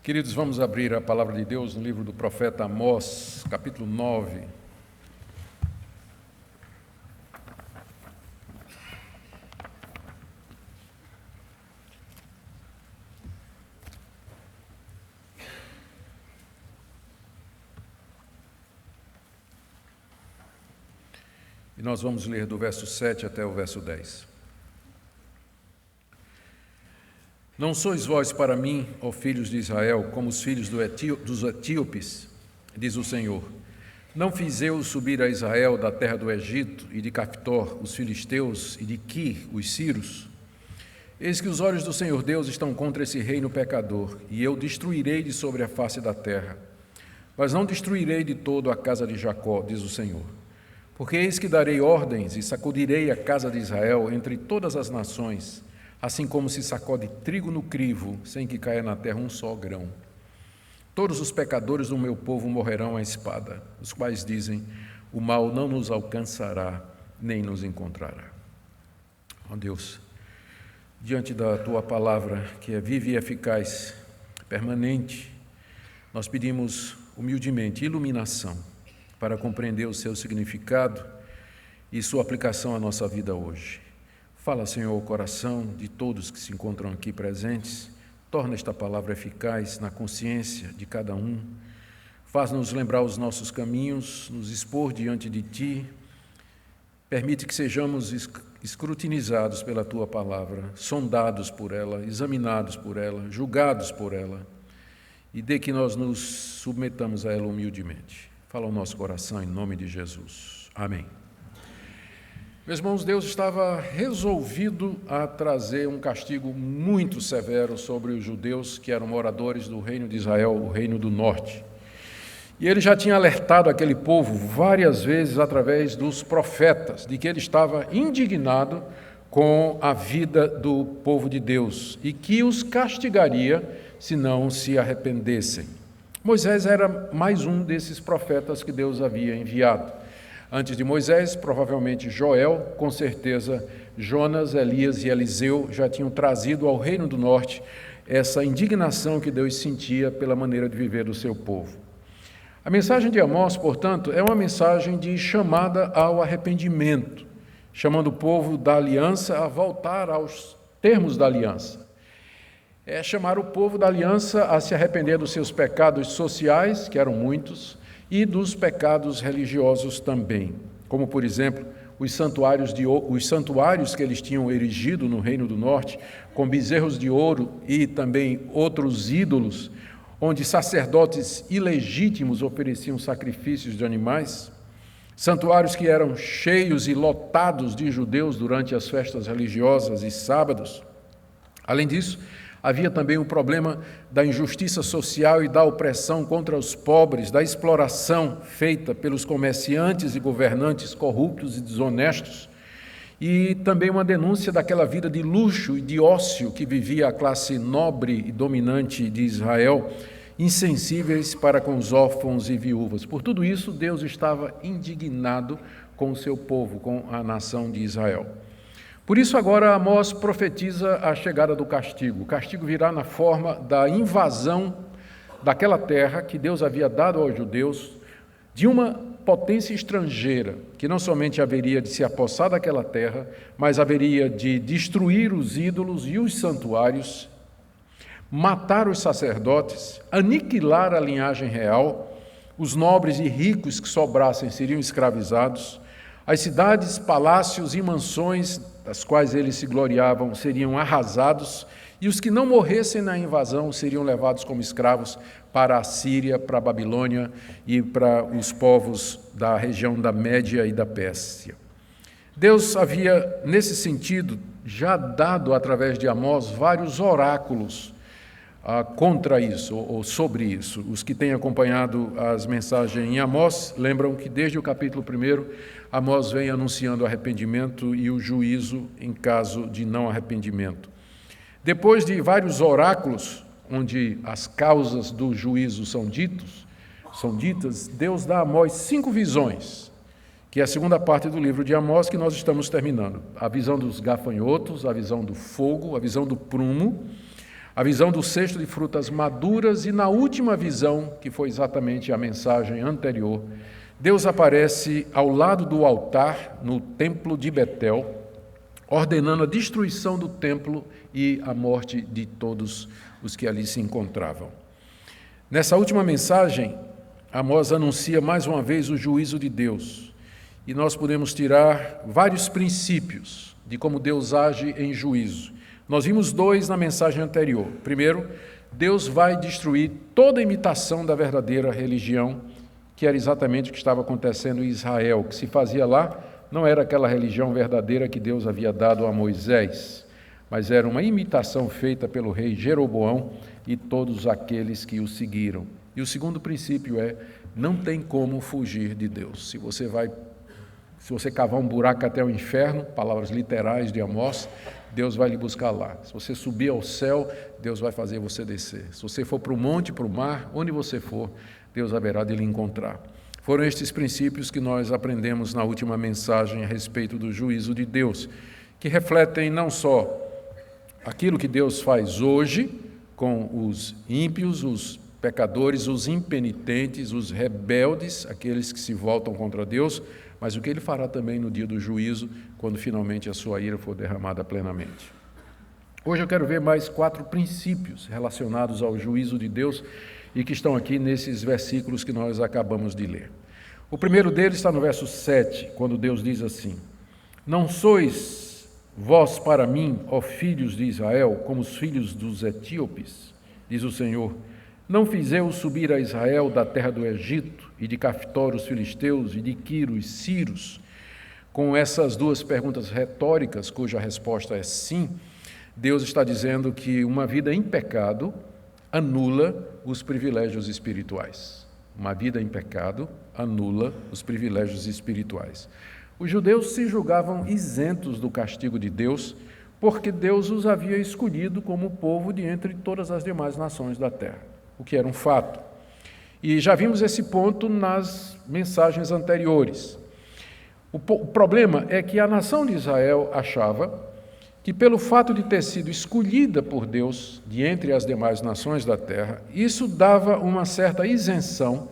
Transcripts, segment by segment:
Queridos, vamos abrir a palavra de Deus no livro do profeta Amós, capítulo 9. E nós vamos ler do verso 7 até o verso 10. Não sois vós para mim, ó filhos de Israel, como os filhos dos etíopes, diz o Senhor. Não fiz eu subir a Israel da terra do Egito, e de Caftor, os filisteus, e de Quir, os sírios? Eis que os olhos do Senhor Deus estão contra esse reino pecador, e eu destruirei de sobre a face da terra. Mas não destruirei de todo a casa de Jacó, diz o Senhor. Porque eis que darei ordens, e sacudirei a casa de Israel entre todas as nações, assim como se sacode trigo no crivo, sem que caia na terra um só grão. Todos os pecadores do meu povo morrerão à espada, os quais dizem, o mal não nos alcançará, nem nos encontrará. Ó Deus, diante da Tua palavra, que é viva e eficaz, permanente, nós pedimos humildemente iluminação para compreender o seu significado e sua aplicação à nossa vida hoje. Fala, Senhor, o coração de todos que se encontram aqui presentes. Torna esta palavra eficaz na consciência de cada um. Faz-nos lembrar os nossos caminhos, nos expor diante de Ti. Permite que sejamos escrutinizados pela Tua palavra, sondados por ela, examinados por ela, julgados por ela. E dê que nós nos submetamos a ela humildemente. Fala o nosso coração em nome de Jesus. Amém. Meus irmãos, Deus estava resolvido a trazer um castigo muito severo sobre os judeus que eram moradores do reino de Israel, o reino do norte. E ele já tinha alertado aquele povo várias vezes através dos profetas, de que ele estava indignado com a vida do povo de Deus e que os castigaria se não se arrependessem. Moisés era mais um desses profetas que Deus havia enviado. Antes de Moisés, provavelmente Joel, com certeza Jonas, Elias e Eliseu já tinham trazido ao reino do norte essa indignação que Deus sentia pela maneira de viver do seu povo. A mensagem de Amós, portanto, é uma mensagem de chamada ao arrependimento, chamando o povo da aliança a voltar aos termos da aliança. É chamar o povo da aliança a se arrepender dos seus pecados sociais, que eram muitos, e dos pecados religiosos também, como, por exemplo, os santuários que eles tinham erigido no Reino do Norte, com bezerros de ouro e também outros ídolos, onde sacerdotes ilegítimos ofereciam sacrifícios de animais, santuários que eram cheios e lotados de judeus durante as festas religiosas e sábados. Além disso, havia também o problema da injustiça social e da opressão contra os pobres, da exploração feita pelos comerciantes e governantes corruptos e desonestos, e também uma denúncia daquela vida de luxo e de ócio que vivia a classe nobre e dominante de Israel, insensíveis para com os órfãos e viúvas. Por tudo isso, Deus estava indignado com o seu povo, com a nação de Israel. Por isso, agora, Amós profetiza a chegada do castigo. O castigo virá na forma da invasão daquela terra que Deus havia dado aos judeus, de uma potência estrangeira, que não somente haveria de se apossar daquela terra, mas haveria de destruir os ídolos e os santuários, matar os sacerdotes, aniquilar a linhagem real, os nobres e ricos que sobrassem seriam escravizados, as cidades, palácios e mansões das quais eles se gloriavam seriam arrasados e os que não morressem na invasão seriam levados como escravos para a Síria, para a Babilônia e para os povos da região da Média e da Pérsia. Deus havia, nesse sentido, já dado através de Amós vários oráculos contra isso ou sobre isso. Os que têm acompanhado as mensagens em Amós lembram que desde o capítulo 1, Amós vem anunciando arrependimento e o juízo em caso de não arrependimento. Depois de vários oráculos, onde as causas do juízo são ditas, Deus dá a Amós 5 visões, que é a segunda parte do livro de Amós que nós estamos terminando. A visão dos gafanhotos, a visão do fogo, a visão do prumo, a visão do cesto de frutas maduras, e na última visão, que foi exatamente a mensagem anterior, Deus aparece ao lado do altar no templo de Betel, ordenando a destruição do templo e a morte de todos os que ali se encontravam. Nessa última mensagem, Amós anuncia mais uma vez o juízo de Deus, e nós podemos tirar vários princípios de como Deus age em juízo. Nós vimos dois na mensagem anterior. Primeiro, Deus vai destruir toda imitação da verdadeira religião, que era exatamente o que estava acontecendo em Israel. O que se fazia lá não era aquela religião verdadeira que Deus havia dado a Moisés, mas era uma imitação feita pelo rei Jeroboão e todos aqueles que o seguiram. E o segundo princípio é: não tem como fugir de Deus. Se você cavar um buraco até o inferno, palavras literais de Amós, Deus vai lhe buscar lá. Se você subir ao céu, Deus vai fazer você descer. Se você for para o monte, para o mar, onde você for, Deus haverá de lhe encontrar. Foram estes princípios que nós aprendemos na última mensagem a respeito do juízo de Deus, que refletem não só aquilo que Deus faz hoje com os ímpios, os pecadores, os impenitentes, os rebeldes, aqueles que se voltam contra Deus, mas o que ele fará também no dia do juízo, quando finalmente a sua ira for derramada plenamente. Hoje eu quero ver mais 4 princípios relacionados ao juízo de Deus e que estão aqui nesses versículos que nós acabamos de ler. O primeiro deles está no verso 7, quando Deus diz assim: não sois vós para mim, ó filhos de Israel, como os filhos dos etíopes, diz o Senhor. Não fiz eu subir a Israel da terra do Egito, e de Caftor os filisteus, e de Quiro os sírios? Com essas duas perguntas retóricas, cuja resposta é sim, Deus está dizendo que uma vida em pecado anula os privilégios espirituais. Uma vida em pecado anula os privilégios espirituais. Os judeus se julgavam isentos do castigo de Deus, porque Deus os havia escolhido como povo de entre todas as demais nações da terra, o que era um fato. E já vimos esse ponto nas mensagens anteriores. O problema é que a nação de Israel achava que, pelo fato de ter sido escolhida por Deus de entre as demais nações da terra, isso dava uma certa isenção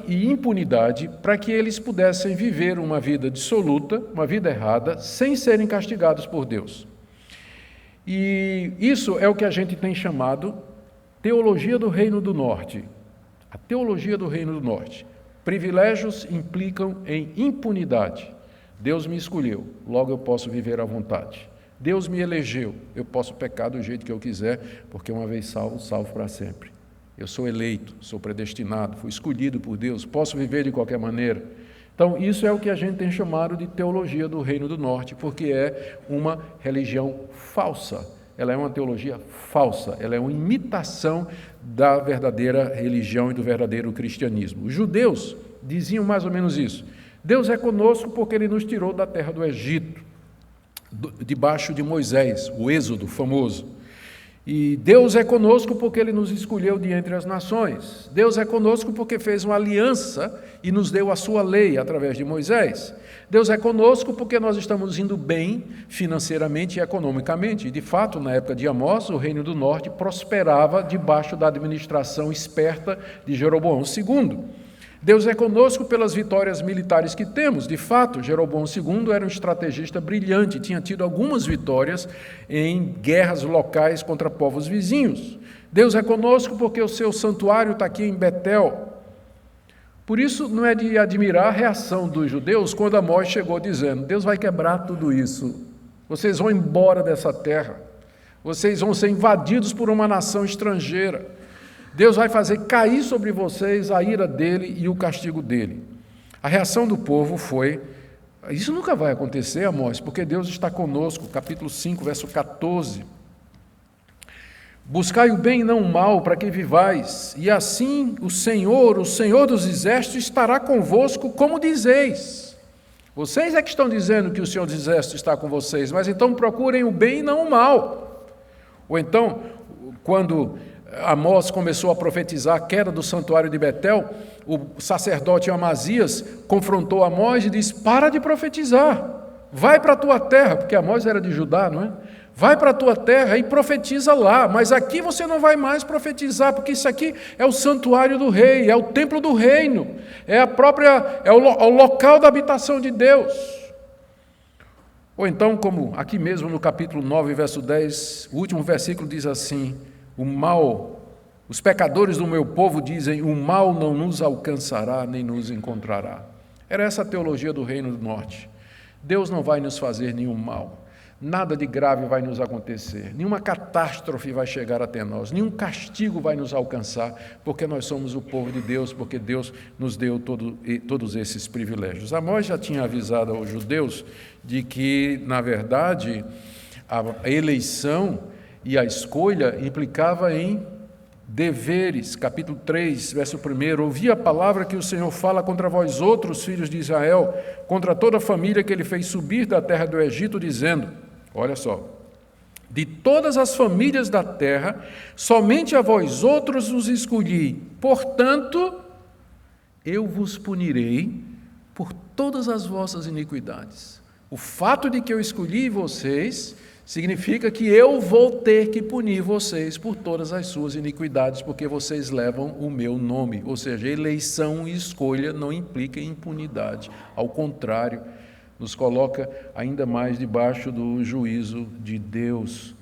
e impunidade para que eles pudessem viver uma vida dissoluta, uma vida errada, sem serem castigados por Deus. E isso é o que a gente tem chamado teologia do Reino do Norte. A teologia do Reino do Norte. Privilégios implicam em impunidade. Deus me escolheu, logo eu posso viver à vontade. Deus me elegeu, eu posso pecar do jeito que eu quiser, porque uma vez salvo, salvo para sempre. Eu sou eleito, sou predestinado, fui escolhido por Deus, posso viver de qualquer maneira. Então, isso é o que a gente tem chamado de teologia do Reino do Norte, porque é uma religião falsa. Ela é uma teologia falsa, ela é uma imitação da verdadeira religião e do verdadeiro cristianismo. Os judeus diziam mais ou menos isso: Deus é conosco porque Ele nos tirou da terra do Egito, debaixo de Moisés, o Êxodo famoso. E Deus é conosco porque Ele nos escolheu de entre as nações. Deus é conosco porque fez uma aliança e nos deu a sua lei através de Moisés. Deus é conosco porque nós estamos indo bem financeiramente e economicamente. E, de fato, na época de Amós, o Reino do Norte prosperava debaixo da administração esperta de Jeroboão II. Deus é conosco pelas vitórias militares que temos. De fato, Jeroboão II era um estrategista brilhante, tinha tido algumas vitórias em guerras locais contra povos vizinhos. Deus é conosco porque o seu santuário está aqui em Betel. Por isso, não é de admirar a reação dos judeus quando Amós chegou dizendo: Deus vai quebrar tudo isso, vocês vão embora dessa terra, vocês vão ser invadidos por uma nação estrangeira. Deus vai fazer cair sobre vocês a ira dele e o castigo dele. A reação do povo foi: isso nunca vai acontecer, Amós, porque Deus está conosco. Capítulo 5, verso 14. Buscai o bem e não o mal, para que vivais, e assim o Senhor dos Exércitos, estará convosco, como dizeis. Vocês é que estão dizendo que o Senhor dos Exércitos está com vocês, mas então procurem o bem e não o mal. Ou então, quando Amós começou a profetizar a queda do santuário de Betel, o sacerdote Amazias confrontou Amós e disse: para de profetizar, vai para a tua terra, porque Amós era de Judá, não é? Vai para a tua terra e profetiza lá, mas aqui você não vai mais profetizar, porque isso aqui é o santuário do rei, é o templo do reino, é o local da habitação de Deus. Ou então, como aqui mesmo no capítulo 9, verso 10, o último versículo diz assim: os pecadores do meu povo dizem, o mal não nos alcançará, nem nos encontrará. Era essa a teologia do Reino do Norte. Deus não vai nos fazer nenhum mal. Nada de grave vai nos acontecer, nenhuma catástrofe vai chegar até nós, nenhum castigo vai nos alcançar, porque nós somos o povo de Deus, porque Deus nos deu todos esses privilégios. Amós já tinha avisado aos judeus de que, na verdade, a eleição e a escolha implicava em deveres. Capítulo 3, verso 1, ouvi a palavra que o Senhor fala contra vós outros, filhos de Israel, contra toda a família que ele fez subir da terra do Egito, dizendo, olha só, de todas as famílias da terra, somente a vós outros os escolhi, portanto, eu vos punirei por todas as vossas iniquidades. O fato de que eu escolhi vocês significa que eu vou ter que punir vocês por todas as suas iniquidades, porque vocês levam o meu nome. Ou seja, eleição e escolha não implica impunidade. Ao contrário, nos coloca ainda mais debaixo do juízo de Deus.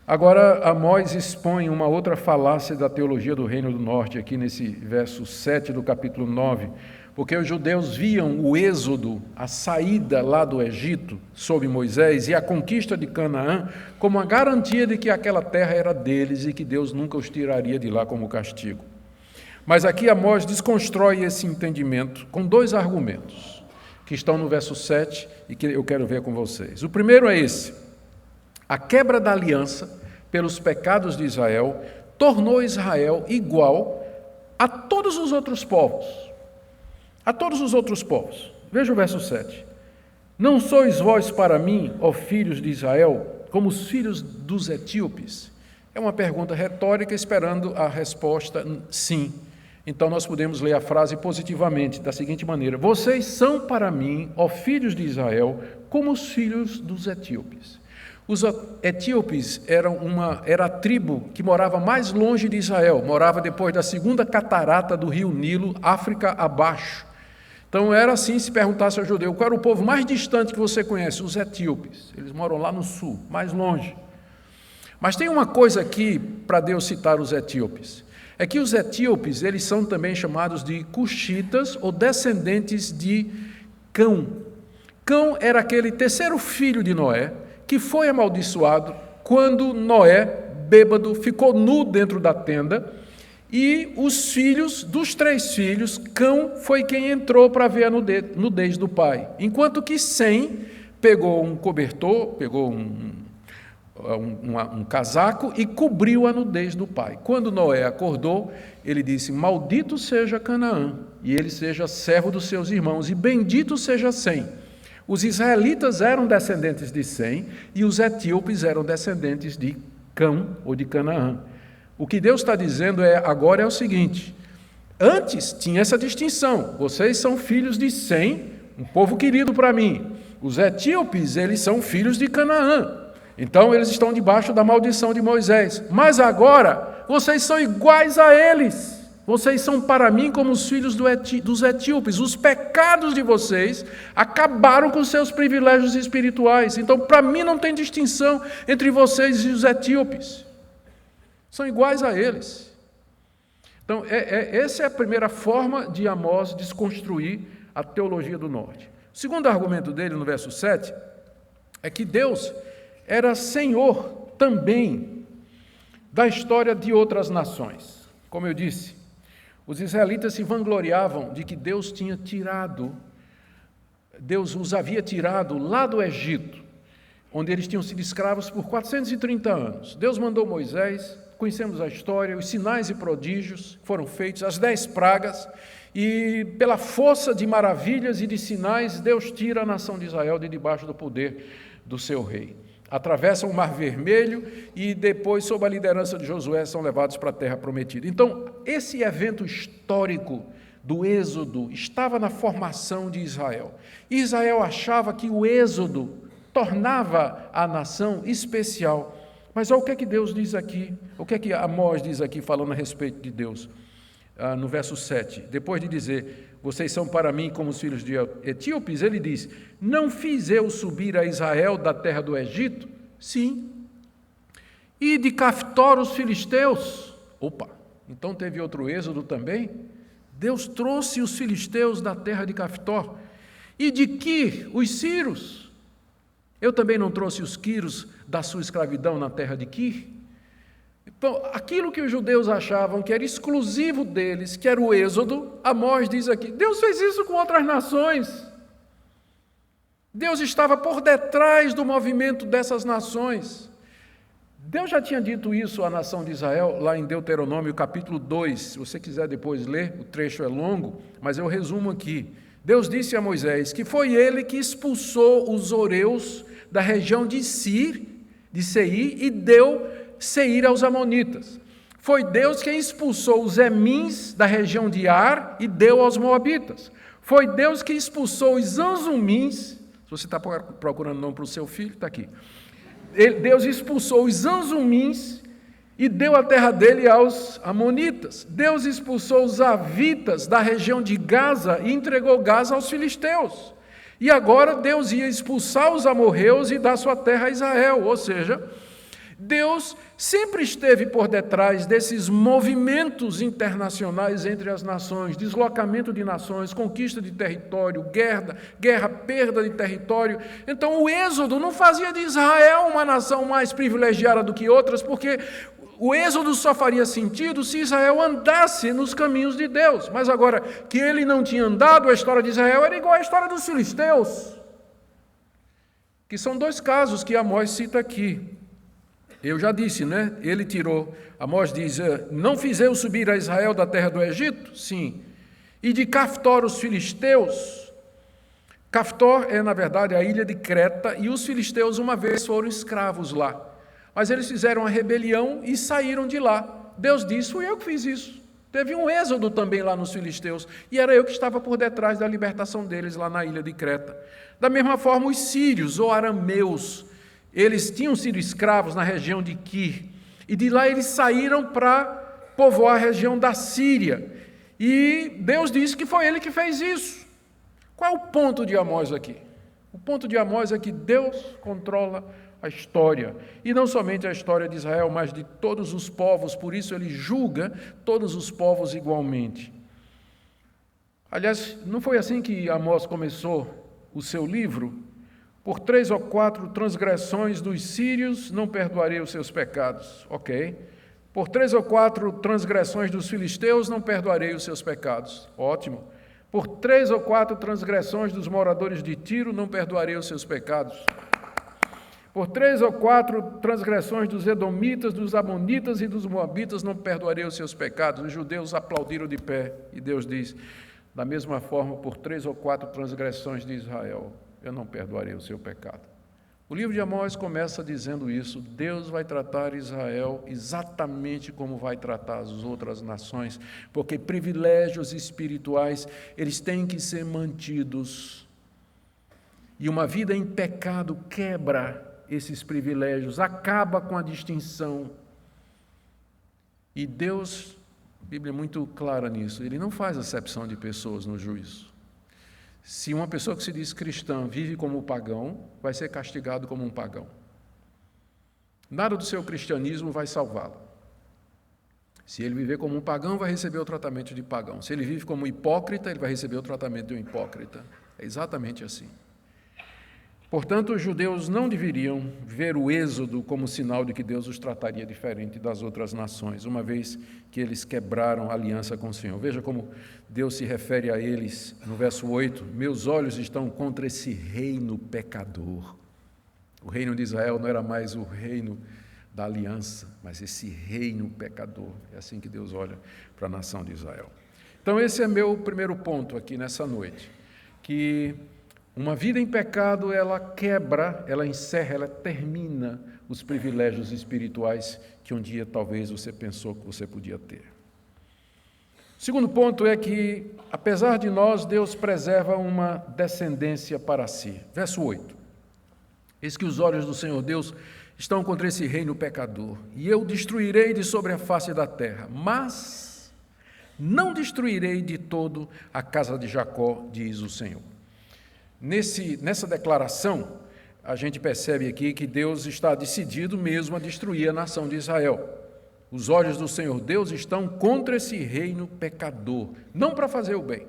Agora, Amós expõe uma outra falácia da teologia do Reino do Norte, aqui nesse verso 7 do capítulo 9, porque os judeus viam o êxodo, a saída lá do Egito, sob Moisés, e a conquista de Canaã, como a garantia de que aquela terra era deles e que Deus nunca os tiraria de lá como castigo. Mas aqui Amós desconstrói esse entendimento com dois argumentos, que estão no verso 7 e que eu quero ver com vocês. O primeiro é esse: a quebra da aliança pelos pecados de Israel tornou Israel igual a todos os outros povos. A todos os outros povos. Veja o verso 7. Não sois vós para mim, ó filhos de Israel, como os filhos dos etíopes? É uma pergunta retórica esperando a resposta sim. Então nós podemos ler a frase positivamente, da seguinte maneira: vocês são para mim, ó filhos de Israel, como os filhos dos etíopes. Os etíopes era a tribo que morava mais longe de Israel, morava depois da segunda catarata do rio Nilo, África abaixo. Então era assim, se perguntasse ao judeu, qual era o povo mais distante que você conhece? Os etíopes. Eles moram lá no sul, mais longe. Mas tem uma coisa aqui para Deus citar os etíopes. É que os etíopes, eles são também chamados de cuxitas ou descendentes de Cão. Cão era aquele terceiro filho de Noé, que foi amaldiçoado quando Noé, bêbado, ficou nu dentro da tenda, e os filhos, dos 3 filhos, Cão foi quem entrou para ver a nudez do pai. Enquanto que Sem pegou um cobertor, pegou um casaco e cobriu a nudez do pai. Quando Noé acordou, ele disse, maldito seja Canaã, e ele seja servo dos seus irmãos, e bendito seja Sem. Os israelitas eram descendentes de Sem, e os etíopes eram descendentes de Cão, ou de Canaã. O que Deus está dizendo agora é o seguinte: antes tinha essa distinção, vocês são filhos de Sem, um povo querido para mim. Os etíopes, eles são filhos de Canaã. Então, eles estão debaixo da maldição de Moisés. Mas agora, vocês são iguais a eles. Vocês são para mim como os filhos dos etíopes. Os pecados de vocês acabaram com seus privilégios espirituais. Então, para mim, não tem distinção entre vocês e os etíopes. São iguais a eles. Então, essa é a primeira forma de Amós desconstruir a teologia do norte. O segundo argumento dele, no verso 7, é que Deus era senhor também da história de outras nações. Como eu disse, os israelitas se vangloriavam de que Deus os havia tirado lá do Egito, onde eles tinham sido escravos por 430 anos. Deus mandou Moisés, conhecemos a história, os sinais e prodígios foram feitos, as 10 pragas, e pela força de maravilhas e de sinais, Deus tira a nação de Israel de debaixo do poder do seu rei. Atravessam o Mar Vermelho e depois, sob a liderança de Josué, são levados para a Terra Prometida. Então, esse evento histórico do Êxodo estava na formação de Israel. Israel achava que o Êxodo tornava a nação especial. Mas olha o que é que Deus diz aqui, o que é que Amós diz aqui falando a respeito de Deus. No verso 7, depois de dizer, vocês são para mim como os filhos de etíopes, ele diz, não fiz eu subir a Israel da terra do Egito? Sim. E de Caftor os filisteus? Opa, então teve outro êxodo também? Deus trouxe os filisteus da terra de Caftor. E de Quir, os sírios? Eu também não trouxe os quiros da sua escravidão na terra de Quir? Então, aquilo que os judeus achavam que era exclusivo deles, que era o êxodo, Amós diz aqui, Deus fez isso com outras nações. Deus estava por detrás do movimento dessas nações. Deus já tinha dito isso à nação de Israel, lá em Deuteronômio capítulo 2, se você quiser depois ler, o trecho é longo, mas eu resumo aqui. Deus disse a Moisés que foi ele que expulsou os horeus da região de Seir e deu Seir aos amonitas. Foi Deus quem expulsou os emins da região de Ar e deu aos moabitas. Foi Deus que expulsou os anzumins, se você está procurando nome para o seu filho, está aqui. Deus expulsou os anzumins e deu a terra dele aos amonitas. Deus expulsou os avitas da região de Gaza e entregou Gaza aos filisteus. E agora Deus ia expulsar os amorreus e dar sua terra a Israel, ou seja, Deus sempre esteve por detrás desses movimentos internacionais entre as nações, deslocamento de nações, conquista de território, guerra, perda de território. Então o êxodo não fazia de Israel uma nação mais privilegiada do que outras, porque o êxodo só faria sentido se Israel andasse nos caminhos de Deus. Mas agora que ele não tinha andado, a história de Israel era igual à história dos filisteus, que são dois casos que Amós cita aqui. Eu já disse, né? Ele tirou, Amós diz, não fiz eu subir a Israel da terra do Egito? Sim. E de Caftor os filisteus? Caftor é, na verdade, a ilha de Creta, e os filisteus uma vez foram escravos lá. Mas eles fizeram a rebelião e saíram de lá. Deus disse, fui eu que fiz isso. Teve um êxodo também lá nos filisteus, e era eu que estava por detrás da libertação deles lá na ilha de Creta. Da mesma forma, os sírios ou arameus, eles tinham sido escravos na região de Quir, e de lá eles saíram para povoar a região da Síria, e Deus disse que foi ele que fez isso. Qual é o ponto de Amós aqui? O ponto de Amós é que Deus controla a história, e não somente a história de Israel, mas de todos os povos, por isso ele julga todos os povos igualmente. Aliás, não foi assim que Amós começou o seu livro? Por 3 ou 4 transgressões dos sírios não perdoarei os seus pecados. Ok. Por 3 ou 4 transgressões dos filisteus não perdoarei os seus pecados. Ótimo. Por 3 ou 4 transgressões dos moradores de Tiro não perdoarei os seus pecados. Por 3 ou 4 transgressões dos edomitas, dos amonitas e dos moabitas não perdoarei os seus pecados. Os judeus aplaudiram de pé e Deus diz, da mesma forma, por 3 ou 4 transgressões de Israel, eu não perdoarei o seu pecado. O livro de Amós começa dizendo isso, Deus vai tratar Israel exatamente como vai tratar as outras nações, porque privilégios espirituais, eles têm que ser mantidos. E uma vida em pecado quebra esses privilégios, acaba com a distinção. E Deus, a Bíblia é muito clara nisso, ele não faz acepção de pessoas no juízo. Se uma pessoa que se diz cristã vive como pagão, vai ser castigado como um pagão. Nada do seu cristianismo vai salvá-lo. Se ele viver como um pagão, vai receber o tratamento de pagão. Se ele vive como hipócrita, ele vai receber o tratamento de um hipócrita. É exatamente assim. Portanto, os judeus não deveriam ver o êxodo como sinal de que Deus os trataria diferente das outras nações, uma vez que eles quebraram a aliança com o Senhor. Veja como Deus se refere a eles no verso 8, meus olhos estão contra esse reino pecador. O reino de Israel não era mais o reino da aliança, mas esse reino pecador. É assim que Deus olha para a nação de Israel. Então esse é meu primeiro ponto aqui nessa noite, que uma vida em pecado, ela quebra, ela encerra, ela termina os privilégios espirituais que um dia talvez você pensou que você podia ter. O segundo ponto é que, apesar de nós, Deus preserva uma descendência para si. Verso 8. Eis que os olhos do Senhor Deus estão contra esse reino pecador, e eu destruirei de sobre a face da terra, mas não destruirei de todo a casa de Jacó, diz o Senhor. Nessa declaração, a gente percebe aqui que Deus está decidido mesmo a destruir a nação de Israel. Os olhos do Senhor Deus estão contra esse reino pecador, não para fazer o bem.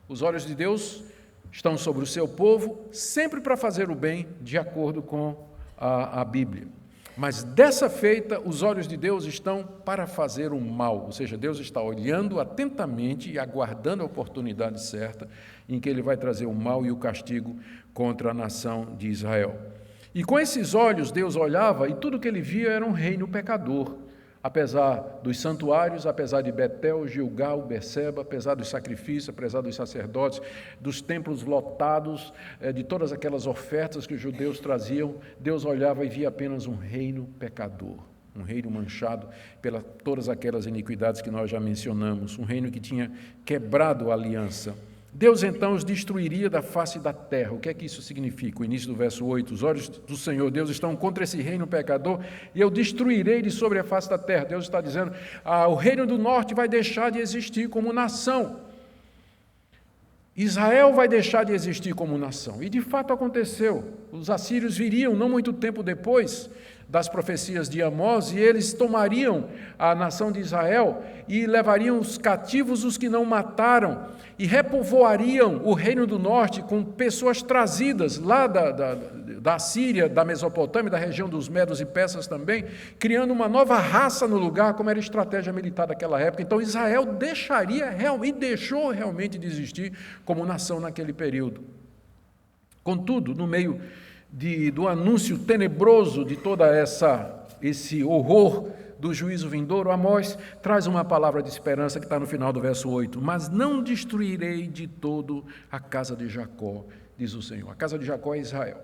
Os olhos de Deus estão sobre o seu povo, sempre para fazer o bem, de acordo com a Bíblia. Mas dessa feita, os olhos de Deus estão para fazer o mal, ou seja, Deus está olhando atentamente e aguardando a oportunidade certa em que Ele vai trazer o mal e o castigo contra a nação de Israel. E com esses olhos Deus olhava e tudo que Ele via era um reino pecador. Apesar dos santuários, apesar de Betel, Gilgal, Berseba, apesar dos sacrifícios, apesar dos sacerdotes, dos templos lotados, de todas aquelas ofertas que os judeus traziam, Deus olhava e via apenas um reino pecador, um reino manchado pelas todas aquelas iniquidades que nós já mencionamos, um reino que tinha quebrado a aliança. Deus então os destruiria da face da terra. O que é que isso significa? O início do verso 8, os olhos do Senhor Deus estão contra esse reino pecador e eu destruirei de sobre a face da terra. Deus está dizendo, o reino do norte vai deixar de existir como nação. Israel vai deixar de existir como nação. E de fato aconteceu. Os assírios viriam não muito tempo depois das profecias de Amós, e eles tomariam a nação de Israel e levariam os cativos, os que não mataram, e repovoariam o reino do norte com pessoas trazidas lá da Síria, da Mesopotâmia, da região dos Medos e Persas também, criando uma nova raça no lugar, como era a estratégia militar daquela época. Então Israel deixou realmente de existir como nação naquele período. Contudo, no meio do anúncio tenebroso de toda esse horror do juízo vindouro, Amós traz uma palavra de esperança que está no final do verso 8. Mas não destruirei de todo a casa de Jacó, diz o Senhor. A casa de Jacó é Israel,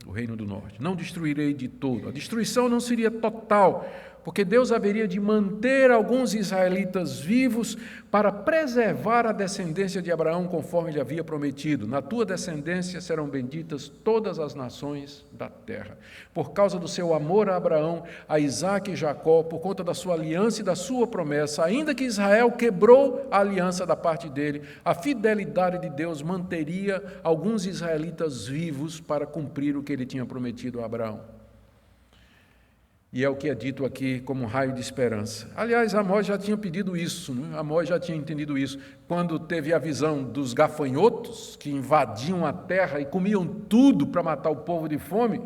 o reino do norte. Não destruirei de todo. A destruição não seria total, porque Deus haveria de manter alguns israelitas vivos para preservar a descendência de Abraão, conforme ele havia prometido. Na tua descendência serão benditas todas as nações da terra. Por causa do seu amor a Abraão, a Isaque e Jacó, por conta da sua aliança e da sua promessa, ainda que Israel quebrou a aliança da parte dele, a fidelidade de Deus manteria alguns israelitas vivos para cumprir o que ele tinha prometido a Abraão. E é o que é dito aqui como um raio de esperança. Aliás, Amós já tinha pedido isso, né? Amós já tinha entendido isso. Quando teve a visão dos gafanhotos que invadiam a terra e comiam tudo para matar o povo de fome,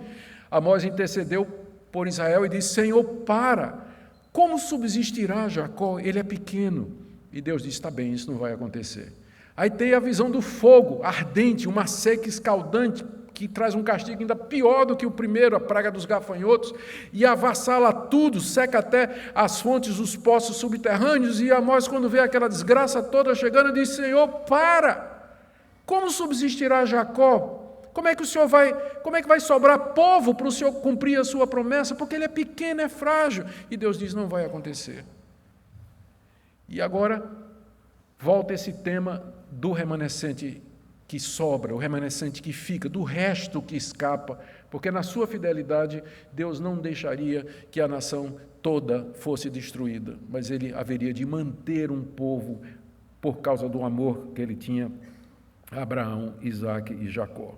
Amós intercedeu por Israel e disse, Senhor, para! Como subsistirá Jacó? Ele é pequeno. E Deus disse, está bem, isso não vai acontecer. Aí tem a visão do fogo ardente, uma seca escaldante, que traz um castigo ainda pior do que o primeiro, a praga dos gafanhotos, e avassala tudo, seca até as fontes dos poços subterrâneos, e Amós, quando vê aquela desgraça toda chegando, diz, Senhor, para! Como subsistirá Jacó? Como é que vai sobrar povo para o Senhor cumprir a sua promessa? Porque ele é pequeno, é frágil. E Deus diz, não vai acontecer. E agora, volta esse tema do remanescente que sobra, o remanescente que fica, do resto que escapa, porque na sua fidelidade Deus não deixaria que a nação toda fosse destruída, mas ele haveria de manter um povo por causa do amor que ele tinha a Abraão, Isaque e Jacó.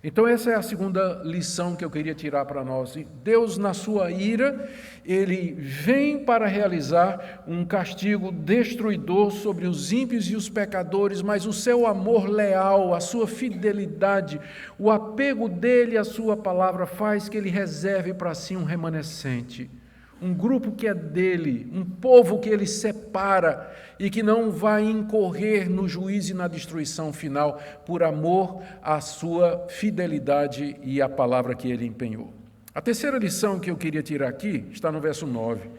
Então essa é a segunda lição que eu queria tirar para nós. Deus, na sua ira, ele vem para realizar um castigo destruidor sobre os ímpios e os pecadores, mas o seu amor leal, a sua fidelidade, o apego dele à sua palavra faz que ele reserve para si um remanescente, um grupo que é dele, um povo que ele separa e que não vai incorrer no juízo e na destruição final por amor à sua fidelidade e à palavra que ele empenhou. A terceira lição que eu queria tirar aqui está no verso 9,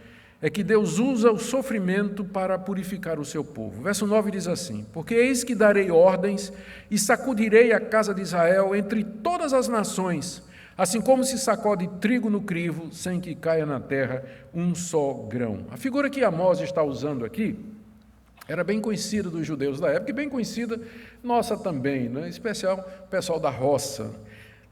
é que Deus usa o sofrimento para purificar o seu povo. O verso 9 diz assim, porque eis que darei ordens e sacudirei a casa de Israel entre todas as nações, assim como se sacode trigo no crivo, sem que caia na terra um só grão. A figura que Amós está usando aqui era bem conhecida dos judeus da época e bem conhecida nossa também, né? Em especial o pessoal da roça.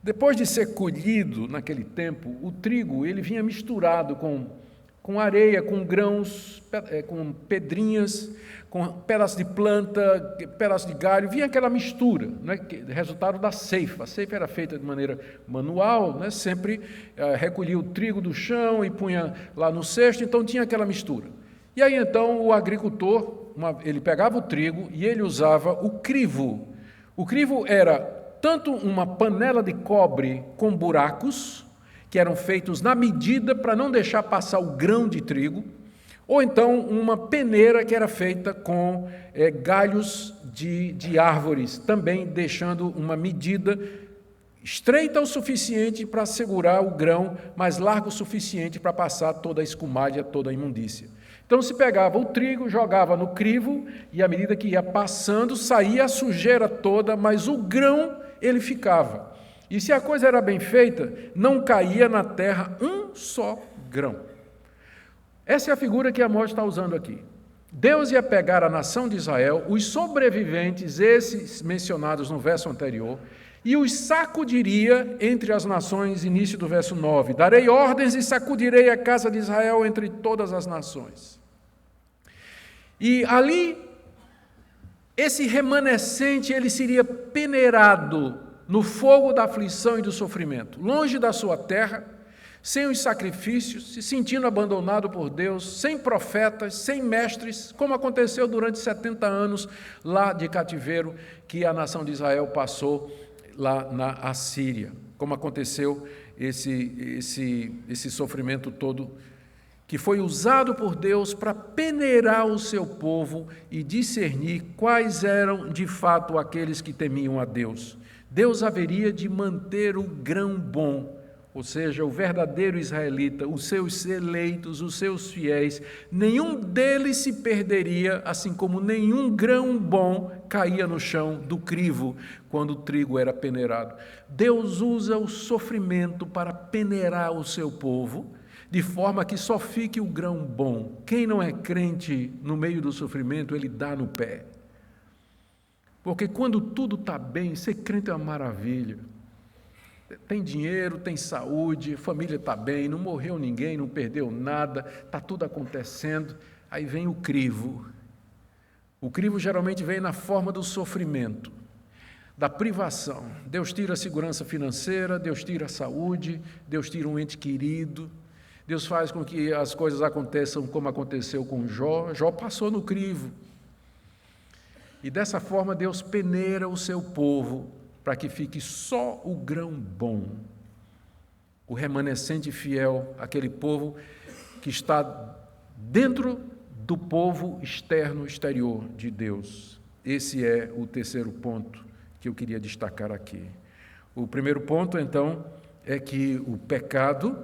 Depois de ser colhido naquele tempo, o trigo ele vinha misturado com areia, com grãos, com pedrinhas, com pedaços de planta, pedaços de galho, vinha aquela mistura, né, resultado da ceifa. A ceifa era feita de maneira manual, né, sempre recolhia o trigo do chão e punha lá no cesto, então tinha aquela mistura. E aí então o agricultor, ele pegava o trigo e ele usava o crivo. O crivo era tanto uma panela de cobre com buracos, que eram feitos na medida para não deixar passar o grão de trigo, ou então uma peneira que era feita com galhos de árvores, também deixando uma medida estreita o suficiente para segurar o grão, mas largo o suficiente para passar toda a escumalha, toda a imundícia. Então se pegava o trigo, jogava no crivo, e à medida que ia passando, saía a sujeira toda, mas o grão ele ficava. E se a coisa era bem feita, não caía na terra um só grão. Essa é a figura que Amós está usando aqui. Deus ia pegar a nação de Israel, os sobreviventes, esses mencionados no verso anterior, e os sacudiria entre as nações, início do verso 9. Darei ordens e sacudirei a casa de Israel entre todas as nações. E ali, esse remanescente, ele seria peneirado no fogo da aflição e do sofrimento, longe da sua terra, sem os sacrifícios, se sentindo abandonado por Deus, sem profetas, sem mestres, como aconteceu durante 70 anos lá de cativeiro que a nação de Israel passou lá na Assíria, como aconteceu esse sofrimento todo, que foi usado por Deus para peneirar o seu povo e discernir quais eram de fato aqueles que temiam a Deus. Deus haveria de manter o grão bom, ou seja, o verdadeiro israelita, os seus eleitos, os seus fiéis, nenhum deles se perderia, assim como nenhum grão bom caía no chão do crivo quando o trigo era peneirado. Deus usa o sofrimento para peneirar o seu povo, de forma que só fique o grão bom. Quem não é crente no meio do sofrimento, ele dá no pé. Porque quando tudo está bem, ser crente é uma maravilha. Tem dinheiro, tem saúde, a família está bem, não morreu ninguém, não perdeu nada, está tudo acontecendo. Aí vem o crivo. O crivo geralmente vem na forma do sofrimento, da privação. Deus tira a segurança financeira, Deus tira a saúde, Deus tira um ente querido, Deus faz com que as coisas aconteçam como aconteceu com Jó. Jó passou no crivo. E dessa forma Deus peneira o seu povo para que fique só o grão bom, o remanescente fiel, aquele povo que está dentro do povo exterior de Deus. Esse é o terceiro ponto que eu queria destacar aqui. O primeiro ponto, então, é que o pecado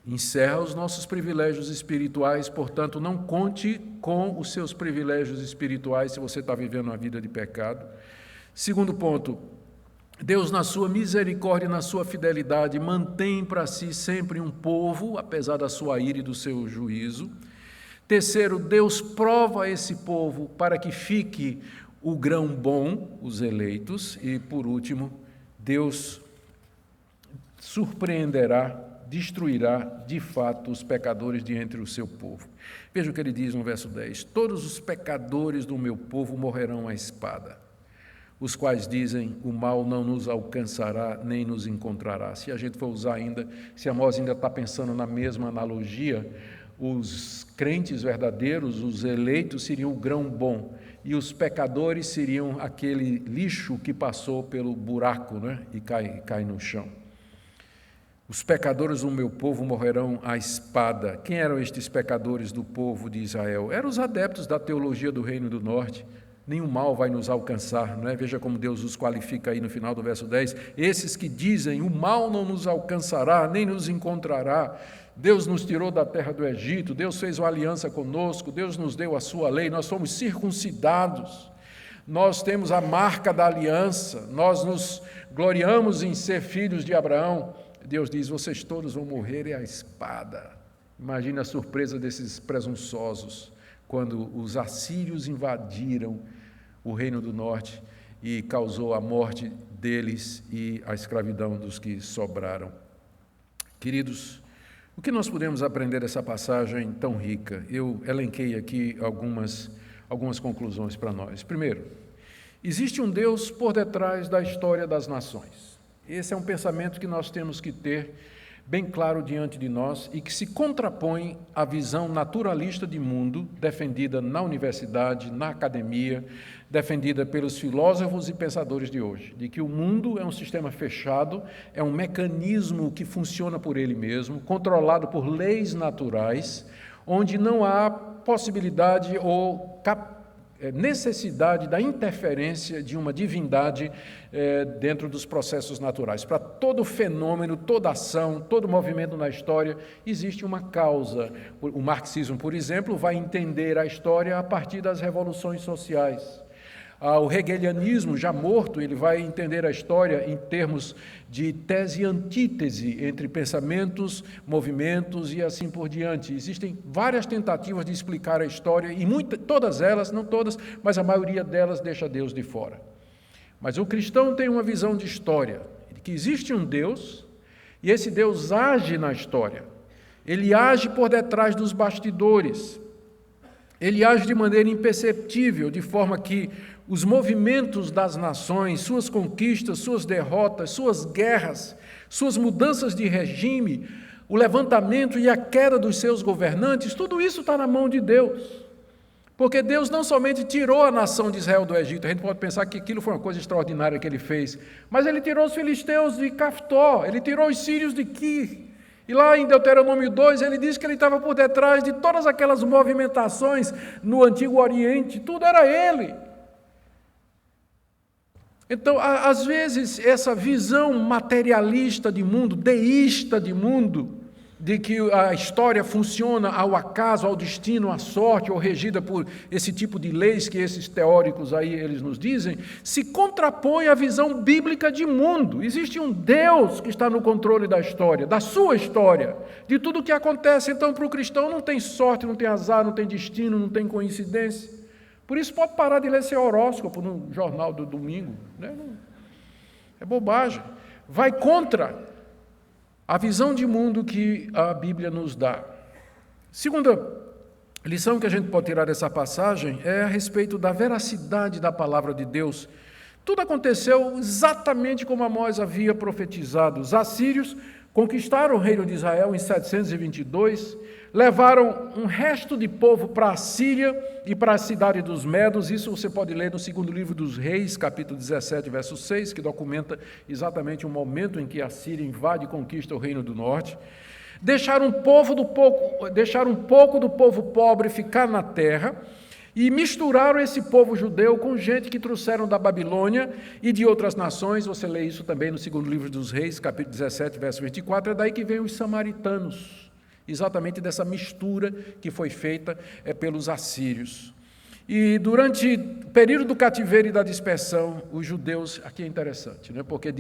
encerra os nossos privilégios espirituais, portanto, não conte com os seus privilégios espirituais se você está vivendo uma vida de pecado. Segundo ponto, Deus, na sua misericórdia e na sua fidelidade, mantém para si sempre um povo, apesar da sua ira e do seu juízo. Terceiro, Deus prova esse povo para que fique o grão bom, os eleitos. E, por último, Deus surpreenderá, destruirá de fato os pecadores de entre o seu povo. Veja o que ele diz no verso 10: todos os pecadores do meu povo morrerão à espada, os quais dizem, o mal não nos alcançará, nem nos encontrará. Se a gente for usar ainda, se Amós ainda está pensando na mesma analogia, os crentes verdadeiros, os eleitos, seriam o grão bom, e os pecadores seriam aquele lixo que passou pelo buraco, né, e cai no chão. Os pecadores do meu povo morrerão à espada. Quem eram estes pecadores do povo de Israel? Eram os adeptos da teologia do Reino do Norte. Nenhum mal vai nos alcançar, não é? Veja como Deus os qualifica aí no final do verso 10. Esses que dizem, o mal não nos alcançará, nem nos encontrará. Deus nos tirou da terra do Egito, Deus fez uma aliança conosco, Deus nos deu a sua lei, nós somos circuncidados, nós temos a marca da aliança, nós nos gloriamos em ser filhos de Abraão. Deus diz, vocês todos vão morrer à espada. Imagine a surpresa desses presunçosos, quando os assírios invadiram o Reino do Norte e causou a morte deles e a escravidão dos que sobraram. Queridos, o que nós podemos aprender dessa passagem tão rica? Eu elenquei aqui algumas conclusões para nós. Primeiro, existe um Deus por detrás da história das nações. Esse é um pensamento que nós temos que ter bem claro diante de nós e que se contrapõe à visão naturalista de mundo defendida na universidade, na academia, defendida pelos filósofos e pensadores de hoje, de que o mundo é um sistema fechado, é um mecanismo que funciona por ele mesmo, controlado por leis naturais, onde não há possibilidade ou necessidade da interferência de uma divindade dentro dos processos naturais. Para todo fenômeno, toda ação, todo movimento na história, existe uma causa. O marxismo, por exemplo, vai entender a história a partir das revoluções sociais. O hegelianismo, já morto, ele vai entender a história em termos de tese e antítese entre pensamentos, movimentos e assim por diante. Existem várias tentativas de explicar a história e todas elas, não todas, mas a maioria delas deixa Deus de fora. Mas o cristão tem uma visão de história, de que existe um Deus e esse Deus age na história. Ele age por detrás dos bastidores. Ele age de maneira imperceptível, de forma que os movimentos das nações, suas conquistas, suas derrotas, suas guerras, suas mudanças de regime, o levantamento e a queda dos seus governantes, tudo isso está na mão de Deus. Porque Deus não somente tirou a nação de Israel do Egito, a gente pode pensar que aquilo foi uma coisa extraordinária que ele fez, mas ele tirou os filisteus de Caftó, ele tirou os sírios de Quir. E lá em Deuteronômio 2, ele diz que ele estava por detrás de todas aquelas movimentações no Antigo Oriente, tudo era ele. Então, às vezes, essa visão materialista de mundo, deísta de mundo, de que a história funciona ao acaso, ao destino, à sorte, ou regida por esse tipo de leis que esses teóricos aí eles nos dizem, se contrapõe à visão bíblica de mundo. Existe um Deus que está no controle da história, da sua história, de tudo o que acontece. Então, para o cristão não tem sorte, não tem azar, não tem destino, não tem coincidência. Por isso pode parar de ler seu horóscopo no jornal do domingo. Né? É bobagem. Vai contra a visão de mundo que a Bíblia nos dá. Segunda lição que a gente pode tirar dessa passagem é a respeito da veracidade da palavra de Deus. Tudo aconteceu exatamente como Amós havia profetizado. Os assírios conquistaram o reino de Israel em 722, levaram um resto de povo para a Síria e para a cidade dos Medos. Isso você pode ler no segundo livro dos Reis, capítulo 17, verso 6, que documenta exatamente o momento em que a Síria invade e conquista o reino do norte. Deixaram um pouco do povo pobre ficar na terra e misturaram esse povo judeu com gente que trouxeram da Babilônia e de outras nações. Você lê isso também no segundo livro dos Reis, capítulo 17, verso 24. É daí que vem os samaritanos, exatamente dessa mistura que foi feita pelos assírios. E durante o período do cativeiro e da dispersão, os judeus, aqui é interessante, né? Porque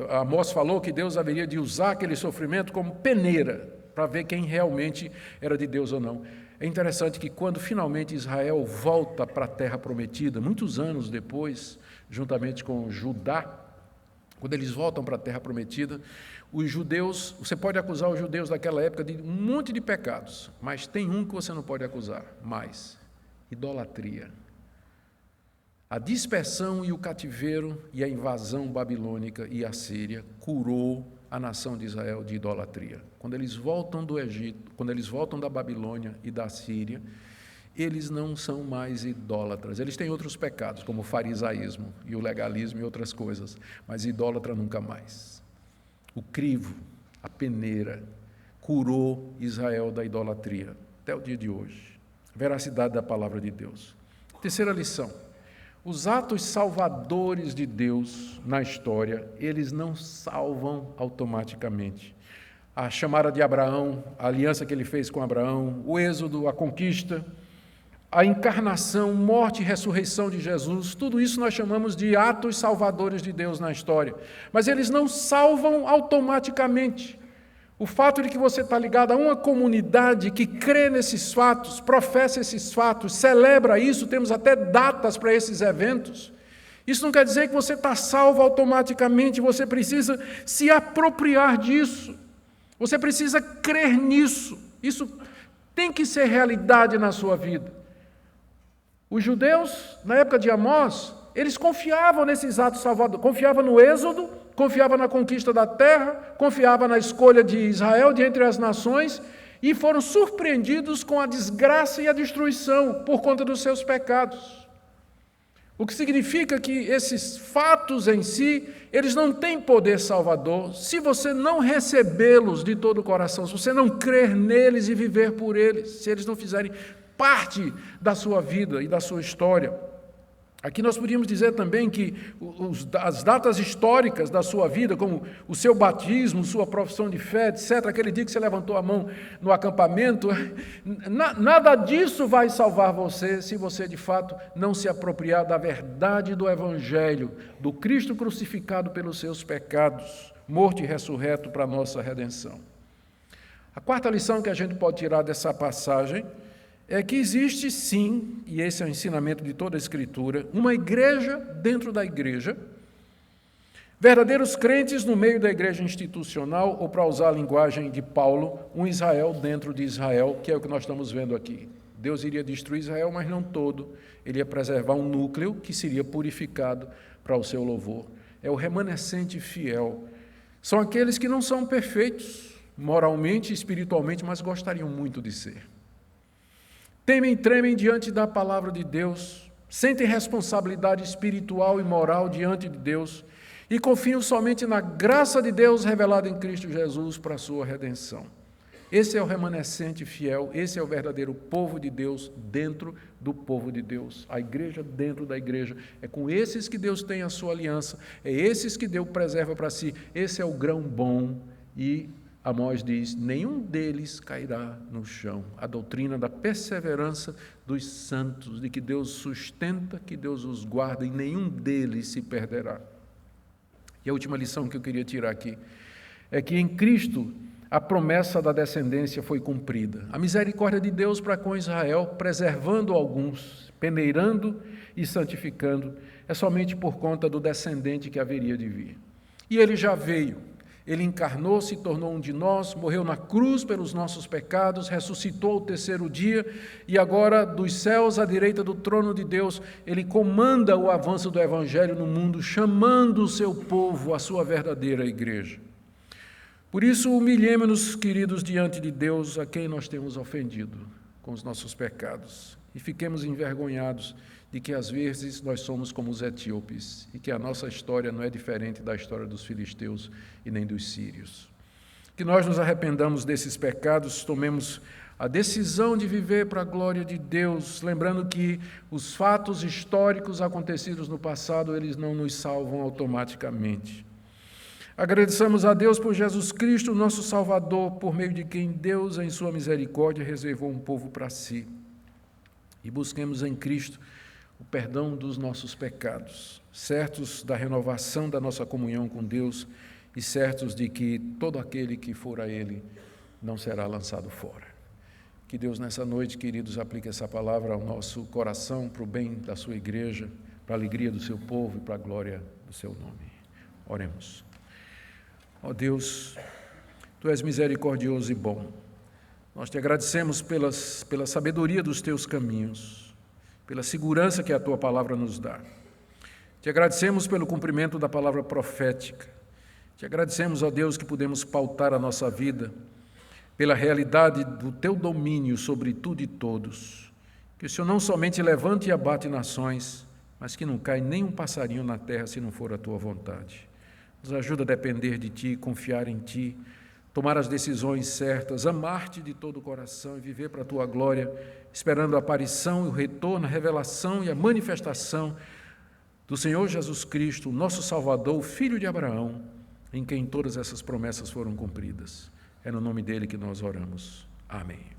Amós falou que Deus haveria de usar aquele sofrimento como peneira, para ver quem realmente era de Deus ou não. É interessante que quando finalmente Israel volta para a terra prometida, muitos anos depois, juntamente com Judá, quando eles voltam para a terra prometida, os judeus, você pode acusar os judeus daquela época de um monte de pecados, mas tem um que você não pode acusar mais: idolatria. A dispersão e o cativeiro e a invasão babilônica e assíria curou a nação de Israel de idolatria. Quando eles voltam do Egito, quando eles voltam da Babilônia e da Síria, eles não são mais idólatras. Eles têm outros pecados, como o farisaísmo e o legalismo e outras coisas, mas idólatra nunca mais. O crivo, a peneira, curou Israel da idolatria, até o dia de hoje. Veracidade da palavra de Deus. Terceira lição: os atos salvadores de Deus na história, eles não salvam automaticamente. A chamada de Abraão, a aliança que ele fez com Abraão, o êxodo, a conquista, a encarnação, morte e ressurreição de Jesus, tudo isso nós chamamos de atos salvadores de Deus na história. Mas eles não salvam automaticamente. O fato de que você está ligado a uma comunidade que crê nesses fatos, professa esses fatos, celebra isso, temos até datas para esses eventos, Isso não quer dizer que você está salvo automaticamente, você precisa se apropriar disso. Você precisa crer nisso. Isso tem que ser realidade na sua vida. Os judeus, na época de Amós, eles confiavam nesses atos salvadores, confiavam no êxodo, confiavam na conquista da terra, confiavam na escolha de Israel de entre as nações e foram surpreendidos com a desgraça e a destruição por conta dos seus pecados. O que significa que esses fatos em si, eles não têm poder salvador se você não recebê-los de todo o coração, se você não crer neles e viver por eles, se eles não fizerem parte da sua vida e da sua história. Aqui nós podíamos dizer também que as datas históricas da sua vida, como o seu batismo, sua profissão de fé, etc., aquele dia que você levantou a mão no acampamento, nada disso vai salvar você se você, de fato, não se apropriar da verdade do Evangelho, do Cristo crucificado pelos seus pecados, morto e ressurreto para a nossa redenção. A quarta lição que a gente pode tirar dessa passagem é que existe sim, e esse é o ensinamento de toda a Escritura, uma igreja dentro da igreja, verdadeiros crentes no meio da igreja institucional, ou para usar a linguagem de Paulo, um Israel dentro de Israel, que é o que nós estamos vendo aqui. Deus iria destruir Israel, mas não todo. Ele ia preservar um núcleo que seria purificado para o seu louvor. É o remanescente fiel. São aqueles que não são perfeitos, moralmente e espiritualmente, mas gostariam muito de ser. Temem e tremem diante da palavra de Deus, sentem responsabilidade espiritual e moral diante de Deus e confiam somente na graça de Deus revelada em Cristo Jesus para a sua redenção. Esse é o remanescente fiel, esse é o verdadeiro povo de Deus dentro do povo de Deus, a igreja dentro da igreja. É com esses que Deus tem a sua aliança, é esses que Deus preserva para si, esse é o grão bom e Amós diz, nenhum deles cairá no chão. A doutrina da perseverança dos santos, de que Deus sustenta, que Deus os guarda, e nenhum deles se perderá. E a última lição que eu queria tirar aqui é que em Cristo a promessa da descendência foi cumprida. A misericórdia de Deus para com Israel, preservando alguns, peneirando e santificando, é somente por conta do descendente que haveria de vir. E ele já veio. Ele encarnou, se tornou um de nós, morreu na cruz pelos nossos pecados, ressuscitou ao terceiro dia e agora, dos céus à direita do trono de Deus, ele comanda o avanço do Evangelho no mundo, chamando o seu povo à sua verdadeira igreja. Por isso, humilhemo-nos, queridos, diante de Deus, a quem nós temos ofendido com os nossos pecados, e fiquemos envergonhados de que às vezes nós somos como os etíopes e que a nossa história não é diferente da história dos filisteus e nem dos sírios. Que nós nos arrependamos desses pecados, tomemos a decisão de viver para a glória de Deus, lembrando que os fatos históricos acontecidos no passado, eles não nos salvam automaticamente. Agradeçamos a Deus por Jesus Cristo, nosso Salvador, por meio de quem Deus, em sua misericórdia, reservou um povo para si. E busquemos em Cristo o perdão dos nossos pecados, certos da renovação da nossa comunhão com Deus e certos de que todo aquele que for a Ele não será lançado fora. Que Deus nessa noite, queridos, aplique essa palavra ao nosso coração, para o bem da sua igreja, para a alegria do seu povo e para a glória do seu nome. Oremos. Ó Deus, Tu és misericordioso e bom. Nós Te agradecemos pela sabedoria dos Teus caminhos, pela segurança que a Tua palavra nos dá. Te agradecemos pelo cumprimento da palavra profética. Te agradecemos, ó Deus, que podemos pautar a nossa vida pela realidade do Teu domínio sobre tudo e todos. Que o Senhor não somente levante e abate nações, mas que não cai nem um passarinho na terra se não for a Tua vontade. Nos ajuda a depender de Ti, confiar em Ti, tomar as decisões certas, amar-te de todo o coração e viver para a Tua glória, esperando a aparição e o retorno, a revelação e a manifestação do Senhor Jesus Cristo, nosso Salvador, o Filho de Abraão, em quem todas essas promessas foram cumpridas. É no nome dele que nós oramos. Amém.